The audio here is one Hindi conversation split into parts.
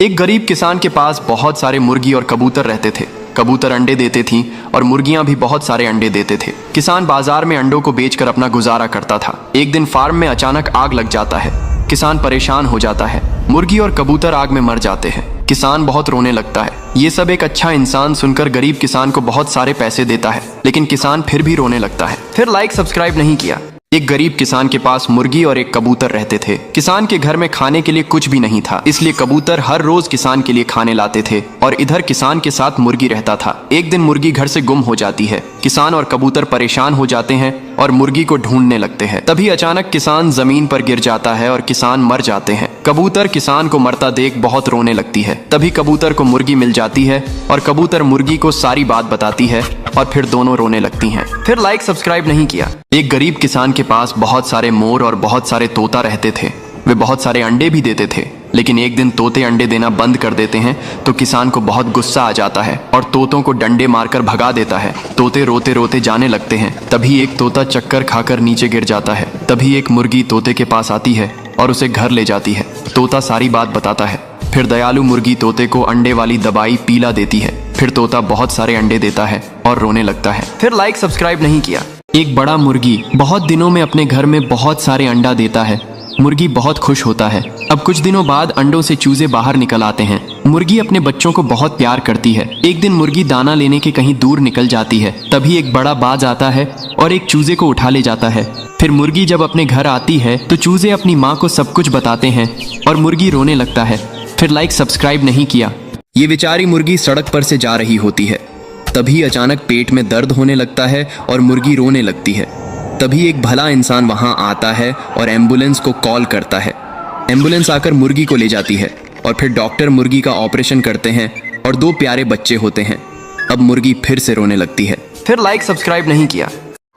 एक गरीब किसान के पास बहुत सारे मुर्गी और कबूतर रहते थे। कबूतर अंडे देते थीं और मुर्गियां भी बहुत सारे अंडे देते थे। किसान बाजार में अंडों को बेचकर अपना गुजारा करता था। एक दिन फार्म में अचानक आग लग जाता है। किसान परेशान हो जाता है। मुर्गी और कबूतर आग में मर जाते हैं। किसान बहुत रोने लगता है। ये सब एक अच्छा इंसान सुनकर गरीब किसान को बहुत सारे पैसे देता है, लेकिन किसान फिर भी रोने लगता है। फिर लाइक सब्सक्राइब नहीं किया। एक गरीब किसान के पास मुर्गी और एक कबूतर रहते थे। किसान के घर में खाने के लिए कुछ भी नहीं था, इसलिए कबूतर हर रोज किसान के लिए खाने लाते थे और इधर किसान के साथ मुर्गी रहता था। एक दिन मुर्गी घर से गुम हो जाती है। किसान और कबूतर परेशान हो जाते हैं और मुर्गी को ढूंढने लगते हैं। तभी अचानक किसान जमीन पर गिर जाता है और किसान मर जाते हैं। कबूतर किसान को मरता देख बहुत रोने लगती है। तभी कबूतर को मुर्गी मिल जाती है और कबूतर मुर्गी को सारी बात बताती है और फिर दोनों रोने लगती हैं। फिर लाइक सब्सक्राइब नहीं किया। एक गरीब किसान के पास बहुत सारे मोर और बहुत सारे तोता रहते थे। वे बहुत सारे अंडे भी देते थे, लेकिन एक दिन तोते अंडे देना बंद कर देते हैं तो किसान को बहुत गुस्सा आ जाता है और तोतों को डंडे मारकर भगा देता है। तोते रोते रोते जाने लगते हैं। तभी एक तोता चक्कर खाकर नीचे गिर जाता है। तभी एक मुर्गी तोते के पास आती है और उसे घर ले जाती है। तोता सारी बात बताता है। फिर दयालु मुर्गी तोते को अंडे वाली दवाई पीला देती है। फिर तोता बहुत सारे अंडे देता है और रोने लगता है। फिर लाइक सब्सक्राइब नहीं किया। एक बड़ा मुर्गी बहुत दिनों में अपने घर में बहुत सारे अंडा देता है। मुर्गी बहुत खुश होता है। अब कुछ दिनों बाद अंडों से चूजे बाहर निकल आते हैं। मुर्गी अपने बच्चों को बहुत प्यार करती है। एक दिन मुर्गी दाना लेने के कहीं दूर निकल जाती है। तभी एक बड़ा बाज आता है और एक चूजे को उठा ले जाता है। फिर मुर्गी जब अपने घर आती है तो चूजे अपनी माँ को सब कुछ बताते हैं और मुर्गी रोने लगता है। फिर लाइक सब्सक्राइब नहीं किया। ये बेचारी मुर्गी सड़क पर से जा रही होती है। तभी अचानक पेट में दर्द होने लगता है और मुर्गी रोने लगती है। तभी एक भला इंसान वहां आता है और एम्बुलेंस को कॉल करता है। एम्बुलेंस आकर मुर्गी को ले जाती है और फिर डॉक्टर मुर्गी का ऑपरेशन करते हैं और 2 प्यारे बच्चे होते हैं। अब मुर्गी फिर से रोने लगती है। फिर लाइक सब्सक्राइब नहीं किया।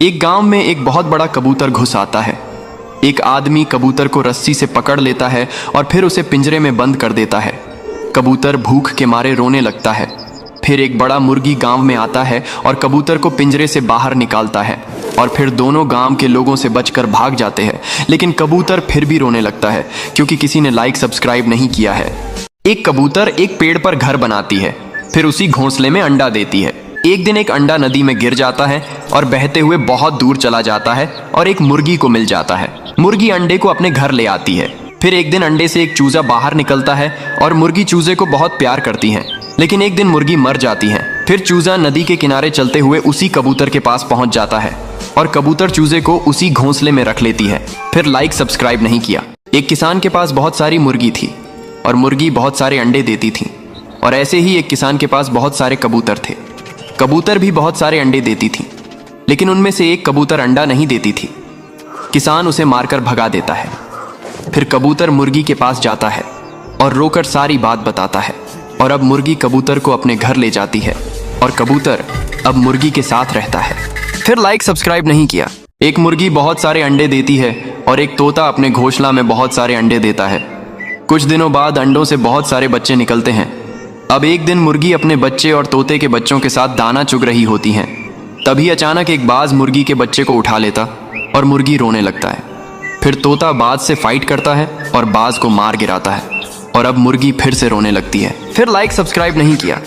एक गांव में एक बहुत बड़ा कबूतर घुस आता है। एक आदमी कबूतर को रस्सी से पकड़ लेता है और फिर उसे पिंजरे में बंद कर देता है। कबूतर भूख के मारे रोने लगता है। फिर एक बड़ा मुर्गी गांव में आता है और कबूतर को पिंजरे से बाहर निकालता है और फिर दोनों गांव के लोगों से बचकर भाग जाते हैं। लेकिन कबूतर फिर भी रोने लगता है क्योंकि किसी ने लाइक सब्सक्राइब नहीं किया है। एक कबूतर एक पेड़ पर घर बनाती है, फिर उसी घोंसले में अंडा देती है। एक दिन एक अंडा नदी में गिर जाता है और बहते हुए बहुत दूर चला जाता है और एक मुर्गी को मिल जाता है। मुर्गी अंडे को अपने घर ले आती है। फिर एक दिन अंडे से एक चूजा बाहर निकलता है और मुर्गी चूजे को बहुत प्यार करती है। लेकिन एक दिन मुर्गी मर जाती है। फिर चूजा नदी के किनारे चलते हुए उसी कबूतर के पास पहुंच जाता है और कबूतर चूजे को उसी घोंसले में रख लेती है। फिर लाइक सब्सक्राइब नहीं किया। एक किसान के पास बहुत सारी मुर्गी थी और मुर्गी बहुत सारे अंडे देती थी और ऐसे ही एक किसान के पास बहुत सारे कबूतर थे। कबूतर भी बहुत सारे अंडे देती थी, लेकिन उनमें से एक कबूतर अंडा नहीं देती थी। किसान उसे मारकर भगा देता है। फिर कबूतर मुर्गी के पास जाता है और रोकर सारी बात बताता है और अब मुर्गी कबूतर को अपने घर ले जाती है और कबूतर अब मुर्गी के साथ रहता है। फिर लाइक सब्सक्राइब नहीं किया। एक मुर्गी बहुत सारे अंडे देती है और एक तोता अपने घोंसला में बहुत सारे अंडे देता है। कुछ दिनों बाद अंडों से बहुत सारे बच्चे निकलते हैं। अब एक दिन मुर्गी अपने बच्चे और तोते के बच्चों के साथ दाना चुग रही होती हैं। तभी अचानक एक बाज मुर्गी के बच्चे को उठा लेता और मुर्गी रोने लगता है। फिर तोता बाज से फाइट करता है और बाज को मार गिराता है और अब मुर्गी फिर से रोने लगती है। फिर लाइक सब्सक्राइब नहीं किया।